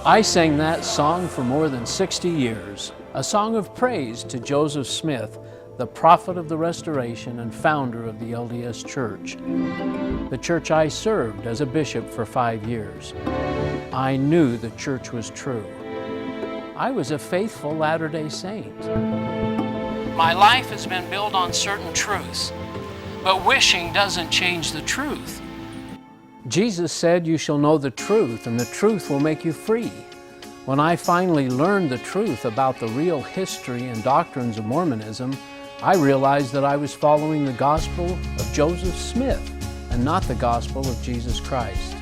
I sang that song for more than 60 years, a song of praise to Joseph Smith, the prophet of the Restoration and founder of the LDS Church, the church I served as a bishop for 5 years. I knew the church was true. I was a faithful Latter-day Saint. My life has been built on certain truths, but wishing doesn't change the truth. Jesus said, "You shall know the truth, and the truth will make you free." When I finally learned the truth about the real history and doctrines of Mormonism, I realized that I was following the gospel of Joseph Smith and not the gospel of Jesus Christ.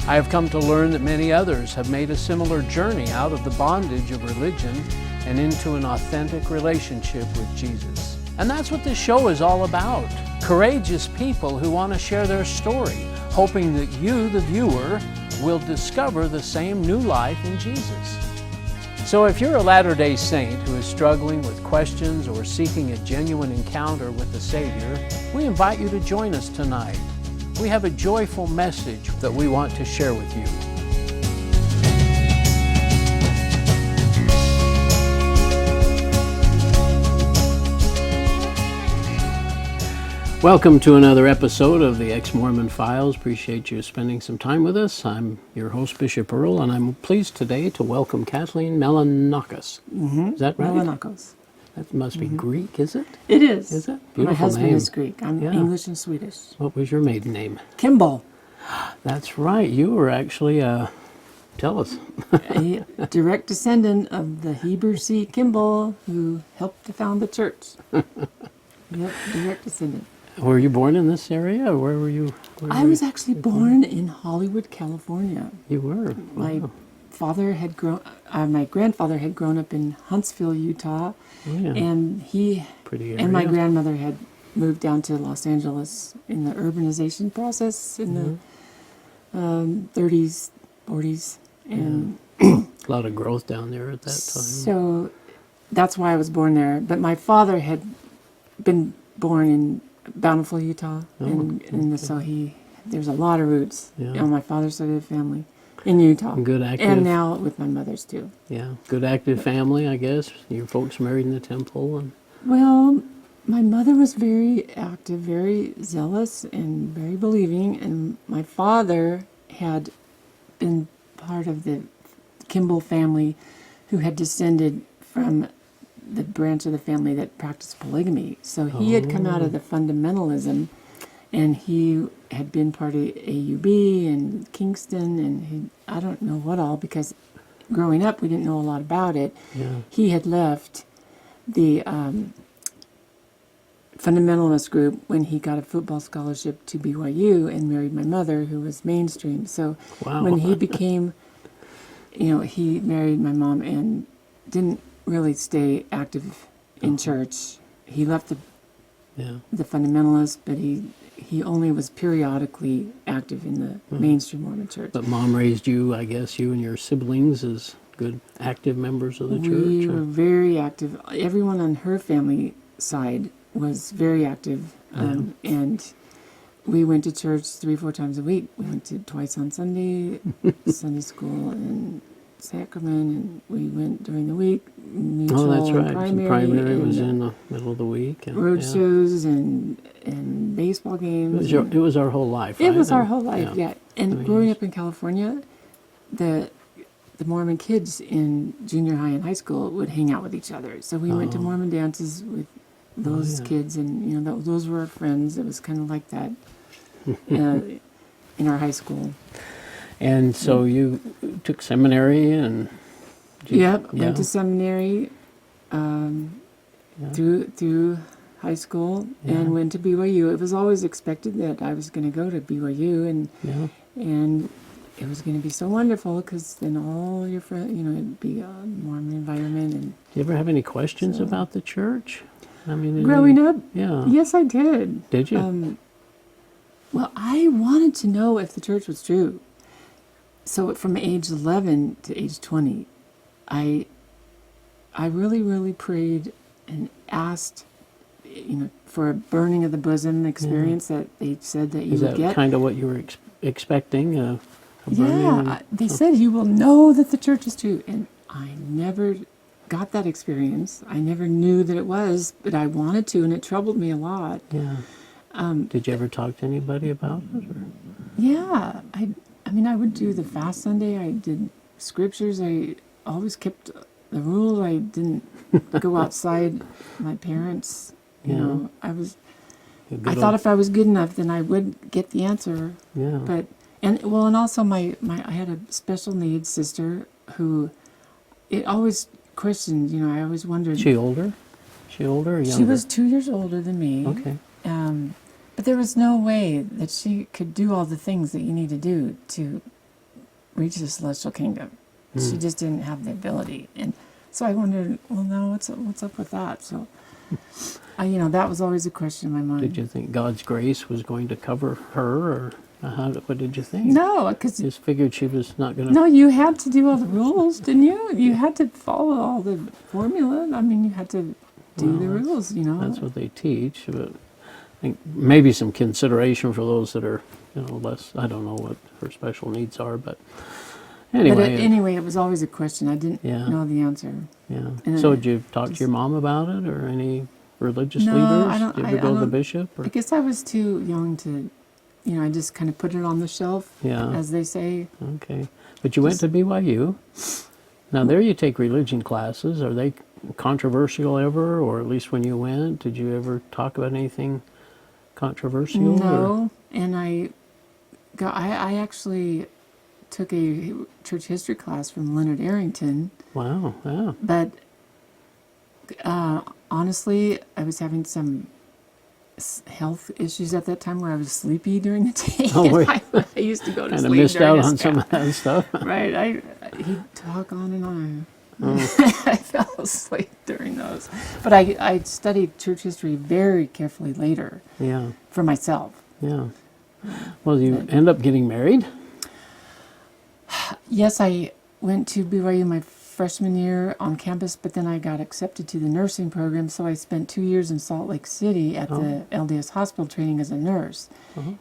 I have come to learn that many others have made a similar journey out of the bondage of religion and into an authentic relationship with Jesus. And that's what this show is all about. Courageous people who want to share their story, hoping that you, the viewer, will discover the same new life in Jesus. So if you're a Latter-day Saint who is struggling with questions or seeking a genuine encounter with the Savior, we invite you to join us tonight. We have a joyful message that we want to share with you. Welcome to another episode of the Ex-Mormon Files. Appreciate you spending some time with us. I'm your host, Bishop Earl, and I'm pleased today to welcome Kathleen Melonakos. Is that right? Melonakos. That must be Greek, is it? It is. Is it? My Beautiful husband name. is Greek. I'm English and Swedish. What was your maiden name? Kimball, That's right. You were actually, tell us. a direct descendant of the Heber C. Kimball, who helped to found the church. Yep, direct descendant. Were you born in this area, or where were you? I was actually born in Hollywood, California. You were? My Wow. father had grown. My grandfather had grown up in Huntsville, Utah, Oh, yeah. and he Pretty area. and my grandmother had moved down to Los Angeles in the urbanization process in the 30s, 40s, and A lot of growth down there at that time. so that's why I was born there. But my father had been born in Bountiful, Utah, and so there's a lot of roots on my father's side of the family in Utah. Good active. And now with my mother's too. Yeah, good active family, I guess. Your folks married in the temple, and Well, my mother was very active, very zealous, and very believing, and my father had been part of the Kimball family who had descended from the branch of the family that practiced polygamy. So he had come out of the fundamentalism, and he had been part of AUB and Kingston, and I don't know what all, because growing up we didn't know a lot about it. yeah, He had left the fundamentalist group when he got a football scholarship to BYU and married my mother, who was mainstream. So Wow. when he became, he married my mom and didn't really stay active in church. He left yeah. the fundamentalists, but he only was periodically active in the mainstream Mormon church. But Mom raised you, I guess, you and your siblings as good active members of the church. We were very active. Everyone on her family side was very active, and we went to church 3-4 times a week. We went to twice on Sunday, Sunday school and sacrament, and we went during the week. Mutual Oh, that's right. And Primary and, was in the middle of the week. And, road yeah. shows and baseball games. It was our whole life, It right? was our And- whole life, yeah. And I mean, growing up in California, the Mormon kids in junior high and high school would hang out with each other. So we went to Mormon dances with those kids, and those were our friends. It was kind of like that in our high school. And so you took seminary and... Went to seminary through high school and went to BYU. It was always expected that I was going to go to BYU, and it was going to be so wonderful because then all your friends, it'd be a Mormon environment. And Did you ever have any questions about the church? I mean, growing up, yeah. yes, I did. Did you? Well, I wanted to know if the church was true. So from age 11 to age 20, I really, really prayed and asked, for a burning of the bosom experience that they said that you Is would that get. kind of what you were expecting? Yeah, they said you will know that the church is true. And I never got that experience. I never knew that it was, but I wanted to, and it troubled me a lot. Yeah. Did you ever talk to anybody about it? Or? Yeah, I mean, I would do the fast Sunday. I did scriptures. I always kept the rule. I didn't go outside my parents. You know, I thought if I was good enough, then I would get the answer. Yeah. But and also I had a special needs sister who it always questioned. You know, I always wondered. She older? She older or younger? She was 2 years older than me. Okay. But there was no way that she could do all the things that you need to do to reach the celestial kingdom. She just didn't have the ability. And so I wondered, well, now what's up with that? So, that was always a question in my mind. Did you think God's grace was going to cover her, or what did you think? No, because... You just figured she was not going to... No, you had to do all the rules, didn't you? You had to follow all the formula. I mean, you had to do the rules, That's what they teach, but... I think maybe some consideration for those that are, less, I don't know what her special needs are, but anyway. It was always a question. I didn't know the answer. Yeah. So did you talk to your mom about it, or any religious leaders? Did you ever go to the bishop? Or? I guess I was too young to, I just kind of put it on the shelf, as they say. Okay. But you went to BYU. Now there you take religion classes. Are they controversial ever, or at least when you went, did you ever talk about anything controversial? No, and I actually took a church history class from Leonard Arrington. Wow, yeah. But honestly, I was having some health issues at that time where I was sleepy during the day. Oh, I used to go to kind sleep. of missed out on some of that stuff. Right, he'd talk on and on. I fell asleep during those. But I studied church history very carefully later. Yeah. For myself. Yeah. Well, you end up getting married? Yes, I went to BYU my freshman year on campus, but then I got accepted to the nursing program, so I spent 2 years in Salt Lake City at the LDS hospital training as a nurse.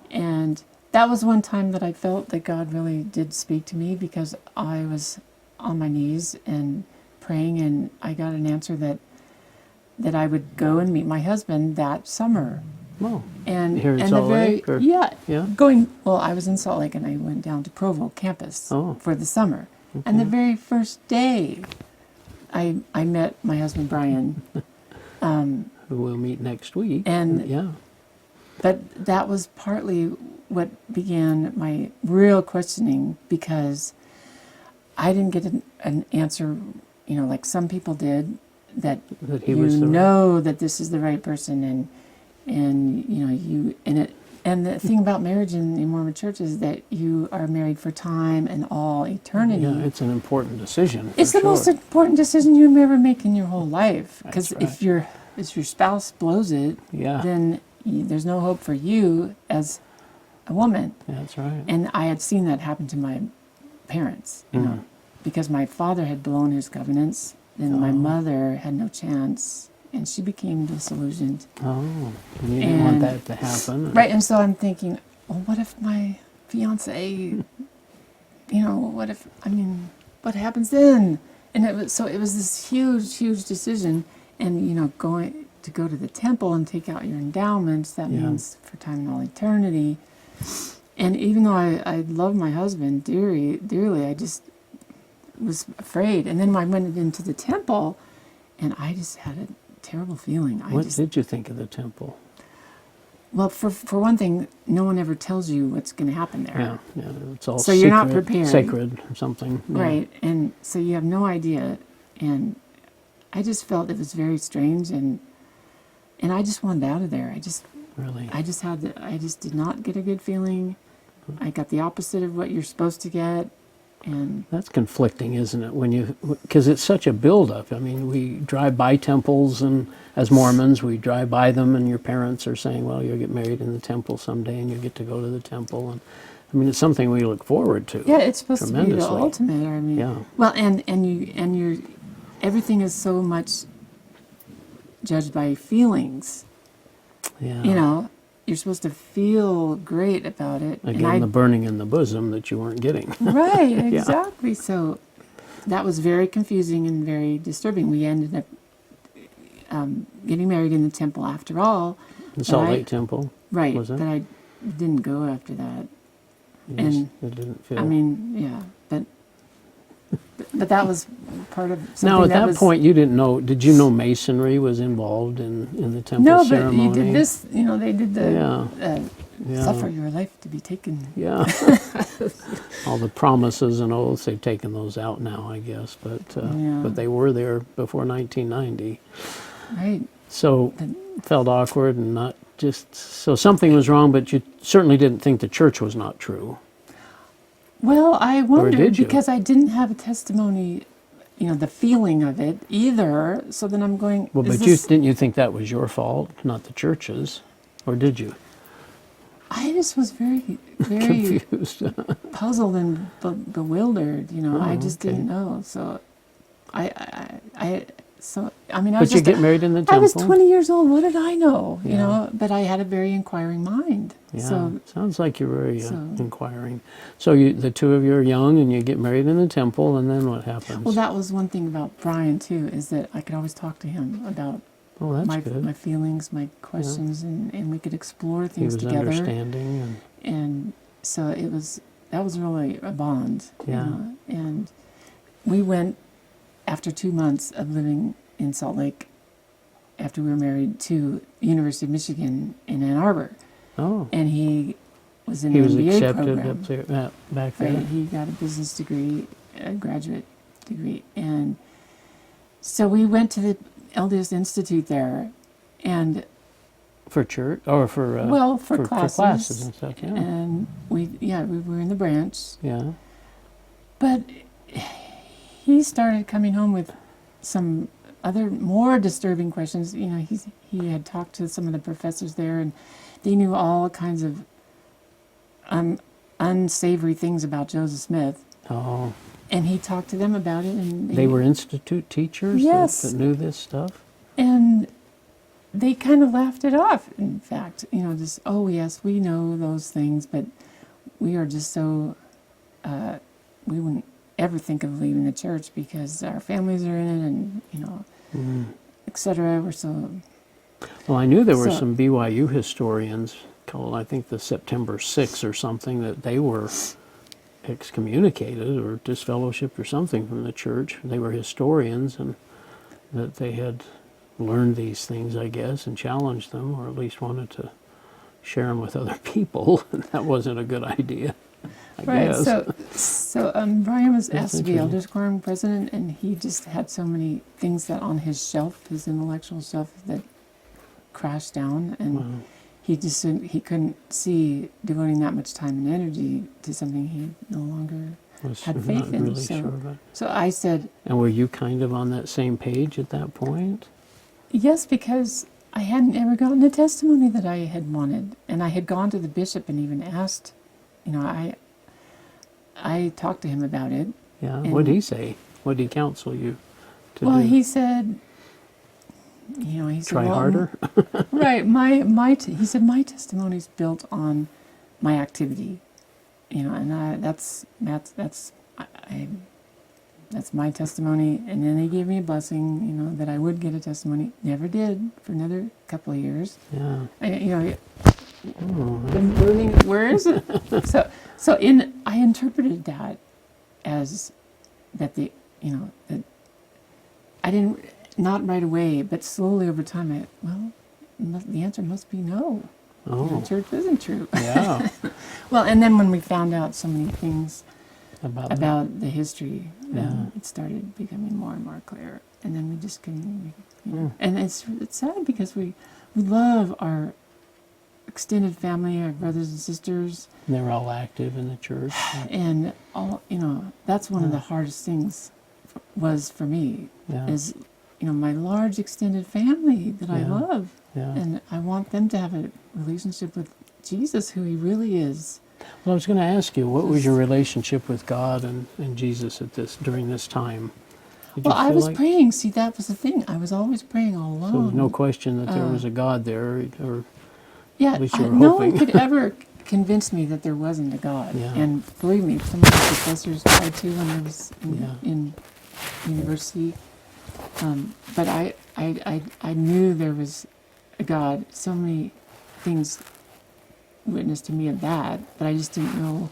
And that was one time that I felt that God really did speak to me, because I was on my knees and praying, and I got an answer that I would go and meet my husband that summer. Oh, and here in Salt Lake? Or? Yeah. I was in Salt Lake, and I went down to Provo campus for the summer. Okay. And the very first day, I met my husband, Brian. Who we'll meet next week. But that was partly what began my real questioning, because I didn't get an answer, like some people did, that he was that this is the right person, and the thing about marriage in the Mormon Church is that you are married for time and all eternity. Yeah, it's an important decision. It's the most important decision you ever make in your whole life, because if your spouse blows it, then there's no hope for you as a woman. Yeah, that's right. And I had seen that happen to my parents, because my father had blown his covenants, then my mother had no chance, and she became disillusioned. Oh, and you didn't want that to happen. Right, and so I'm thinking, well, what if my fiance, what happens then? And it was this huge, huge decision, and, going to go to the temple and take out your endowments, that means for time and all eternity. And even though I love my husband dearly, I just was afraid. And then I went into the temple, and I just had a terrible feeling. What did you think of the temple? Well, for one thing, no one ever tells you what's going to happen there. Yeah, it's all so you're not prepared. Sacred or something. Yeah. Right, and so you have no idea. And I just felt it was very strange, and I just wanted out of there. I just did not get a good feeling. I got the opposite of what you're supposed to get. And that's conflicting, isn't it? Because it's such a buildup. I mean, we drive by temples, and as Mormons, we drive by them, and your parents are saying, "Well, you'll get married in the temple someday, and you get to go to the temple." And I mean, it's something we look forward to. Yeah, it's supposed to be the ultimate. I mean, well, and you're everything is so much judged by feelings. Yeah. you're supposed to feel great about it. Again, the burning in the bosom that you weren't getting. Right, exactly. So that was very confusing and very disturbing. We ended up getting married in the temple after all. The Salt Lake Temple? Right, was it? but I didn't go after that. It didn't feel... I mean, yeah, but that was part of something. Now, at that point, you didn't know, did you know Masonry was involved in the temple no, ceremony? No, but you did this, they did the Yeah. suffer your life to be taken. Yeah. All the promises and oaths, they've taken those out now, I guess. But they were there before 1990. Right. So felt awkward and not just... So something was wrong, but you certainly didn't think the church was not true. Well, I wondered did you? because I didn't have a testimony, the feeling of it either. So then I'm going... Well, but didn't you think that was your fault, not the church's? Or did you? I just was very, very confused, puzzled and bewildered. I just didn't know. So, But you get married in the temple. I was 20 years old. What did I know? But I had a very inquiring mind. Yeah, so, sounds like you're very inquiring. So the two of you are young, and you get married in the temple, and then what happens? Well, that was one thing about Brian too, is that I could always talk to him about my feelings, my questions, and we could explore things together. He was understanding, and so that was really a bond. Yeah. And we went after 2 months of living in Salt Lake, after we were married, to University of Michigan in Ann Arbor. Oh. And he was in the MBA MBA accepted program. up there, back there. Right, he got a business degree, a graduate degree, and so we went to the LDS Institute there, and for church or for classes and stuff. Yeah. And we were in the branch. Yeah. But he started coming home with some other more disturbing questions. He had talked to some of the professors there, and they knew all kinds of unsavory things about Joseph Smith. Oh. And he talked to them about it, and they were institute teachers. Yes. that knew this stuff. And they kind of laughed it off. In fact, just yes, we know those things, but we are just so we wouldn't ever think of leaving the church because our families are in it, and etc. We're so... Well, I knew there were some BYU historians called, I think, the September 6 or something, that they were excommunicated or disfellowshipped or something from the church. They were historians, and that they had learned these things, I guess, and challenged them, or at least wanted to share them with other people. And that wasn't a good idea, I guess. So Brian was asked to be Elders Quorum president, and he just had so many things that on his shelf, his intellectual shelf, that crashed down, and he couldn't see devoting that much time and energy to something he no longer had faith in. Really sure about. So I said... And were you kind of on that same page at that point? Yes, because I hadn't ever gotten a testimony that I had wanted, and I had gone to the bishop and even asked, I talked to him about it. Yeah, what did he say? What did he counsel you to do? Well, he said... he said, try harder. Right. He said my testimony is built on my activity, and that's my testimony. And then he gave me a blessing, that I would get a testimony. Never did for another couple of years. Yeah. Been learning. Where is it? I interpreted that as that that I didn't. Not right away, but slowly over time, the answer must be no. Oh. The church isn't true. Yeah. Well, and then when we found out so many things about the history, it started becoming more and more clear. And then we just couldn't, And it's sad because we love our extended family, our brothers and sisters. And they're all active in the church. And all, that's one of the hardest things was for me, is my large extended family that I love. Yeah. And I want them to have a relationship with Jesus, who he really is. Well, I was going to ask you, what was your relationship with God and Jesus during this time? Well, I was praying. See, that was the thing. I was always praying all along. So there's no question that there was a God there, or Yeah, At least you were no hoping. one could ever convince me that there wasn't a God. Yeah. And believe me, some of the professors tried to when I was Yeah. in university. But I knew there was a God. So many things witnessed to me of that, but I just didn't know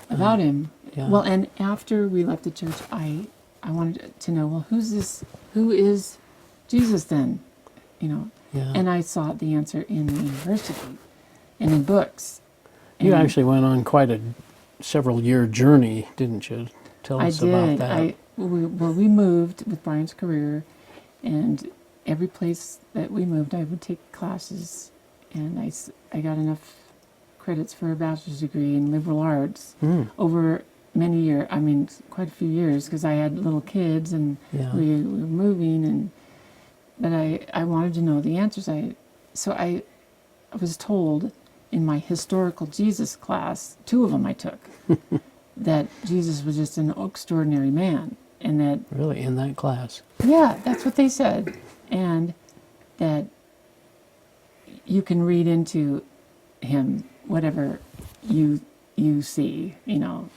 about him. Yeah. Well, and after we left the church, I wanted to know, well, who's this? Who is Jesus then? You know, Yeah. and I sought the answer in the university and in books. You And actually went on quite a several-year journey, didn't you? Tell I us about did. that. We moved with Brian's career, and every place that we moved, I would take classes, and I got enough credits for a bachelor's degree in liberal arts over many years. I mean, quite a few years, because I had little kids, and Yeah. we were moving, but I wanted to know the answers. So I was told in my historical Jesus class, 2 of them I took, that Jesus was just an extraordinary man, and that, Really, in that class? yeah, that's what they said, and that you can read into him whatever you see, you know.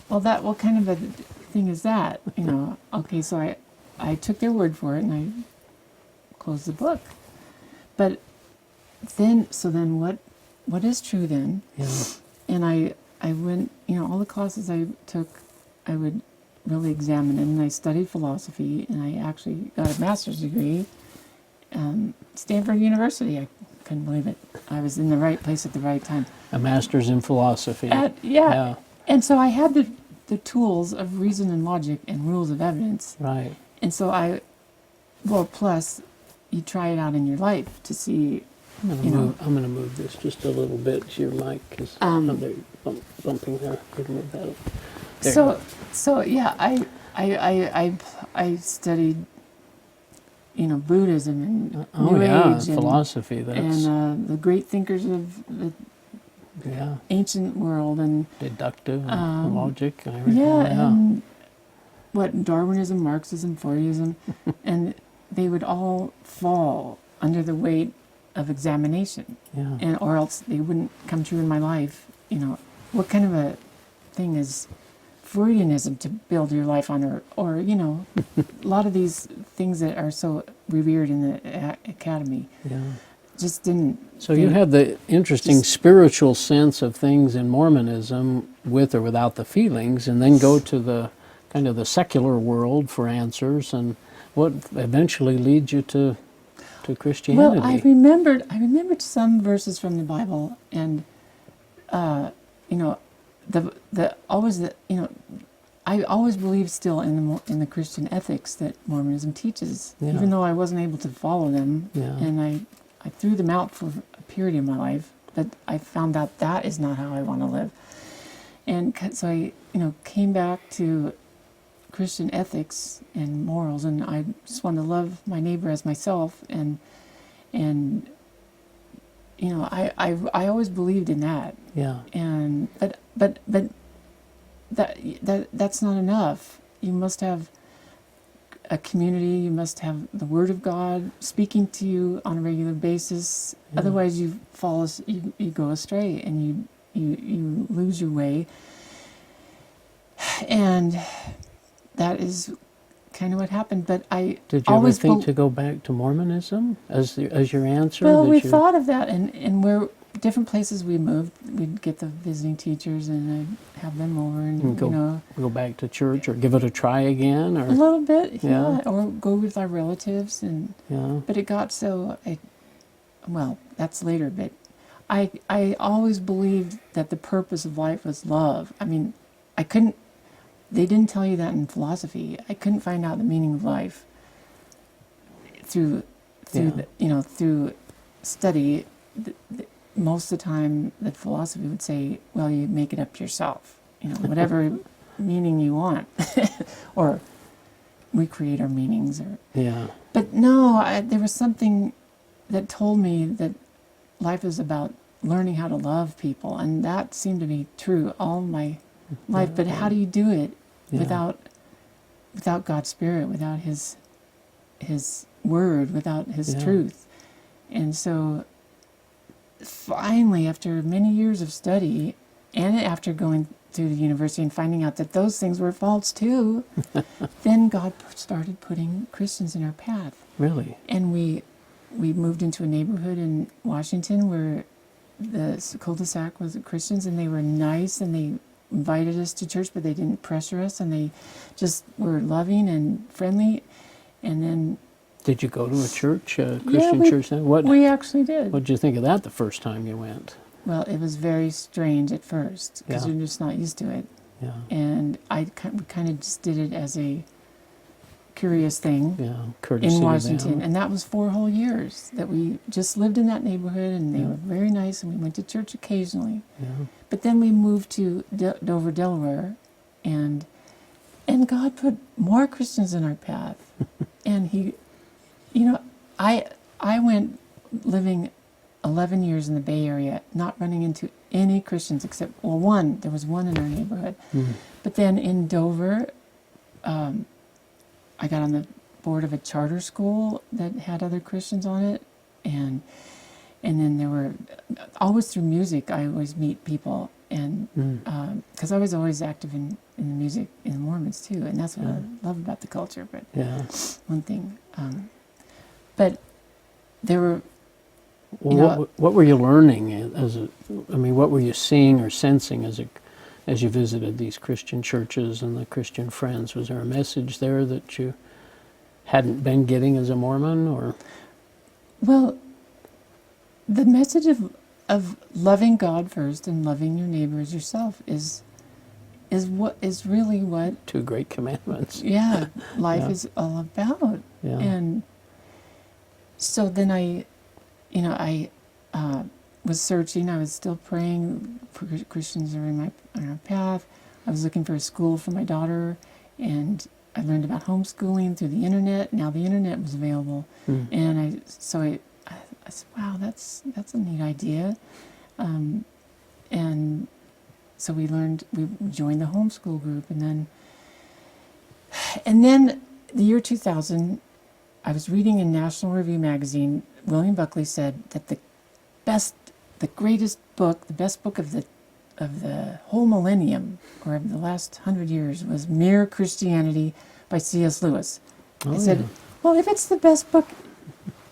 Well, what kind of a thing is that, you know? Okay, so I took their word for it, and I closed the book. But then what is true then? Yeah. And I went, you know, all the classes I took, I would really examine it, and I studied philosophy, and I actually got a master's degree, Stanford University. I couldn't believe it. I was in the right place at the right time. A master's in philosophy. Yeah. And so I had the tools of reason and logic and rules of evidence. Right. And so plus you try it out in your life to see, I'm you know. going to move this just a little bit. Your mic is bumping there. You can move that up. There. So yeah, I studied, you know, Buddhism and New Age and philosophy. That's and the great thinkers of the ancient world, and deductive and logic and everything. and what Darwinism, Marxism, Fourierism, and they would all fall under the weight of examination, Yeah. or else they wouldn't come true in my life. You know, what kind of a thing is Freudianism to build your life on, or you know, a lot of these things that are so revered in the academy Yeah. just didn't. So you had the interesting spiritual sense of things in Mormonism, with or without the feelings, and then go to the kind of the secular world for answers, and what eventually leads you to Christianity. Well, I remembered some verses from the Bible, and you know, I always believed still in the Christian ethics that Mormonism teaches, Yeah. even though I wasn't able to follow them, Yeah. and I threw them out for a period in my life. But I found out that is not how I want to live, and so I, you know, came back to Christian ethics and morals, and I just want to love my neighbor as myself, and you know, I always believed in that, Yeah. and but that's not enough. You must have a community. You must have the Word of God speaking to you on a regular basis. Yeah. Otherwise, you go astray, and you lose your way, and that is kind of what happened. But I Did you ever always think to go back to Mormonism as your answer? Well, Did we you- thought of that, and where different places we moved, we'd get the visiting teachers, and I'd have them over, and And you know, go back to church or give it a try again, a or little bit, Yeah. or go with our relatives, and yeah, but it got so. Well, that's later, but I always believed that the purpose of life was love. I mean, I couldn't. They didn't tell you that in philosophy. I couldn't find out the meaning of life through Yeah. through study. Most of the time, the philosophy would say, well, you make it up yourself, you know, whatever meaning you want, or we create our meanings. yeah, But no, there was something that told me that life is about learning how to love people, and that seemed to be true all my life. But how do you do it Yeah. without God's Spirit, without His Word, without His Yeah. truth? And so finally, after many years of study, and after going through the university and finding out that those things were false too, then God started putting Christians in our path. Really? And we moved into a neighborhood in Washington where the cul-de-sac was Christians, and they were nice, and they invited us to church, but they didn't pressure us, and they just were loving and friendly. And then... Did you go to a church, a Christian church then? We actually did. What did you think of that the first time you went? Well, it was very strange at first, because you're just not used to it. Yeah. And we kind of just did it as a curious thing courtesy in Washington. And that was 4 whole years that we just lived in that neighborhood, and they were very nice, and we went to church occasionally. Yeah. But then we moved to Dover, Delaware, and God put more Christians in our path. And he, I went living 11 years in the Bay Area, not running into any Christians except, one. There was one in our neighborhood. Mm. But then in Dover, I got on the board of a charter school that had other Christians on it, and then there were, always through music, I always meet people, and because I was always active in the music in the Mormons too, and that's what I love about the culture. But one thing, but there were. Well, what were you learning what were you seeing or sensing as you visited these Christian churches and the Christian friends? Was there a message there that you hadn't been getting as a Mormon, or? Well, the message of loving God first and loving your neighbor as yourself is really what 2 great commandments. Life is all about. Yeah. And so then I was searching. I was still praying for Christians on our path. I was looking for a school for my daughter, and I learned about homeschooling through the internet. Now the internet was available, and I said, "Wow, that's a neat idea." And so we joined the homeschool group, and then the year 2000, I was reading in National Review magazine. William Buckley said that the best book of the whole millennium, or of the last 100 years, was Mere Christianity by C.S. Lewis. I said, well, if it's the best book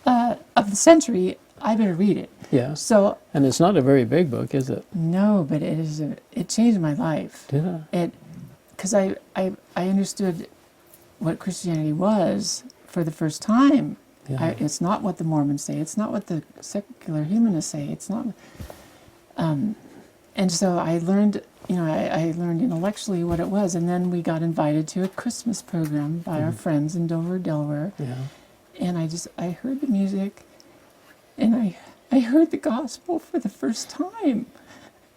of the century, I better read it. Yeah. So, and it's not a very big book, is it? No, but it changed my life. Did it? Because I understood what Christianity was for the first time. Yeah. It's not what the Mormons say. It's not what the secular humanists say. It's not. And so I learned, I learned intellectually what it was. And then we got invited to a Christmas program by our friends in Dover, Delaware. Yeah. And I heard the music, and I heard the gospel for the first time,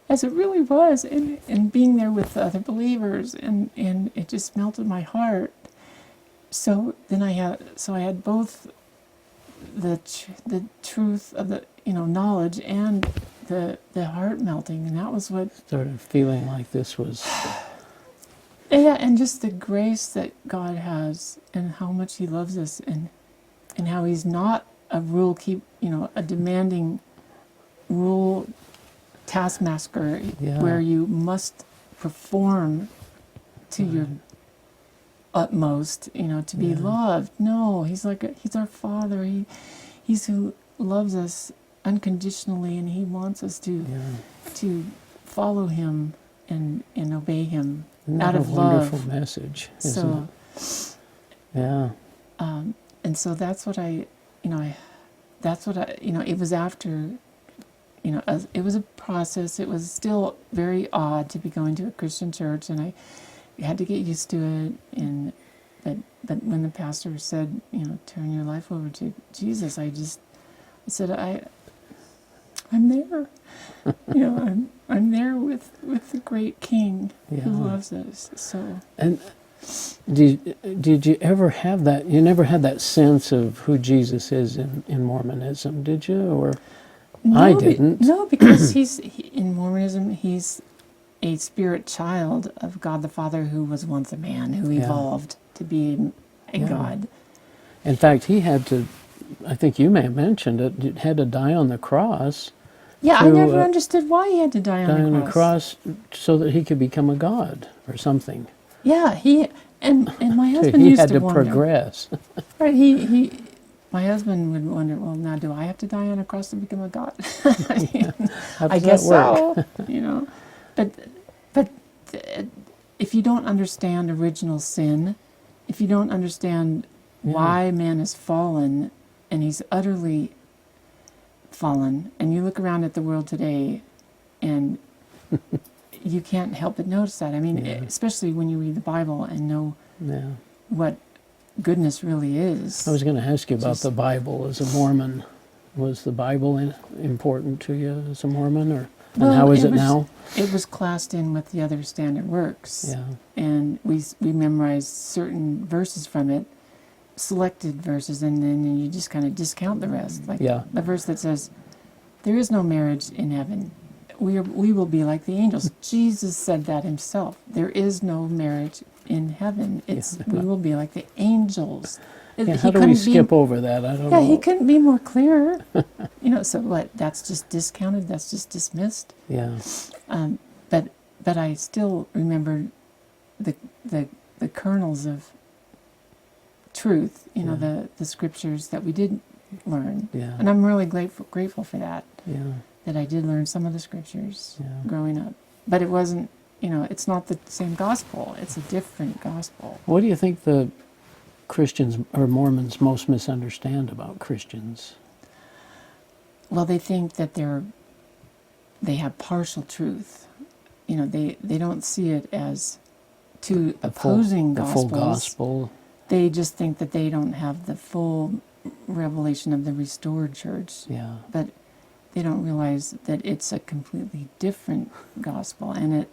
as it really was, and being there with the other believers, and it just melted my heart. So then I had both the truth of the knowledge and the heart melting, and that was what started feeling like this was. And just the grace that God has, and how much He loves us, and how He's not a a demanding rule taskmaster where you must perform to your utmost, to be loved. No, He's our Father. He's who loves us unconditionally, and He wants us to follow Him and obey Him out of love. Wonderful message, isn't it? Yeah. And so that's what it was after, it was a process. It was still very odd to be going to a Christian church, and I had to get used to it. But when the pastor said, turn your life over to Jesus, I said, I'm there. I'm there with the great King who loves us. So. And did you ever have that? You never had that sense of who Jesus is in Mormonism, did you? Or no, I didn't. No, because in Mormonism, he's a spirit child of God the Father, who was once a man, who evolved to be a God. In fact, he had to, I think you may have mentioned it, had to die on the cross Yeah, I to, never understood why he had to die die on on a a cross. cross so that he could become a god or something. Yeah, and my So husband he used had to to wonder. progress. Right, my husband would wonder, well, now do I have to die on a cross to become a god? I mean, How I does guess that work? so, but if you don't understand original sin, if you don't understand why man has fallen, and he's utterly fallen, and you look around at the world today, and you can't help but notice that. I mean, especially when you read the Bible and know Yeah. what goodness really is. I was going to ask you about the Bible as a Mormon. Was the Bible important to you as a Mormon, and how is it now? It was classed in with the other standard works. Yeah. And we memorized certain verses from it, selected verses, and then you just kind of discount the rest. Like the verse that says, "There is no marriage in heaven. We will be like the angels." Jesus said that himself. There is no marriage in heaven. We will be like the angels. How do we skip over that? I don't know. Yeah, he couldn't be more clear. So what? That's just discounted. That's just dismissed. Yeah. But I still remember the kernels of truth. The scriptures that we did learn. Yeah. And I'm really grateful for that. Yeah. That I did learn some of the scriptures growing up. But it wasn't. It's not the same gospel. It's a different gospel. What do you think the Christians or Mormons most misunderstand about Christians? Well, they think that they have partial truth. They don't see it as two opposing gospels. The full gospel. They just think that they don't have the full revelation of the restored church. Yeah. But they don't realize that it's a completely different gospel, and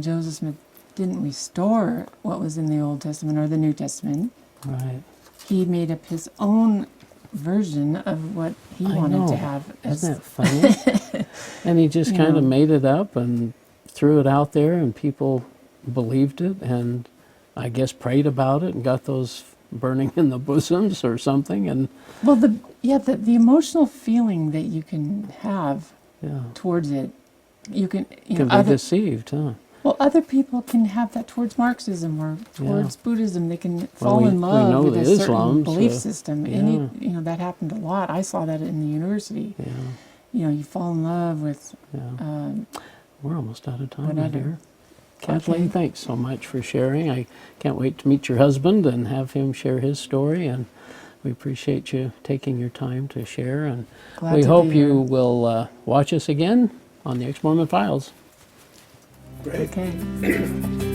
Joseph Smith didn't restore what was in the Old Testament or the New Testament. Right. He made up his own version of what he wanted to have. Isn't that funny? And he just kind of made it up and threw it out there, and people believed it, and I guess prayed about it and got those burning in the bosoms or something. And well, the emotional feeling that you can have towards it, you can be deceived, huh? Well, other people can have that towards Marxism or towards Buddhism. They can fall in love with a certain belief system. And that happened a lot. I saw that in the university. Yeah. You fall in love with. We're almost out of time whatever. here. Kathleen, thanks so much for sharing. I can't wait to meet your husband and have him share his story, and we appreciate you taking your time to share, and we hope you will watch us again on the Ex-Mormon Files. Great. Okay.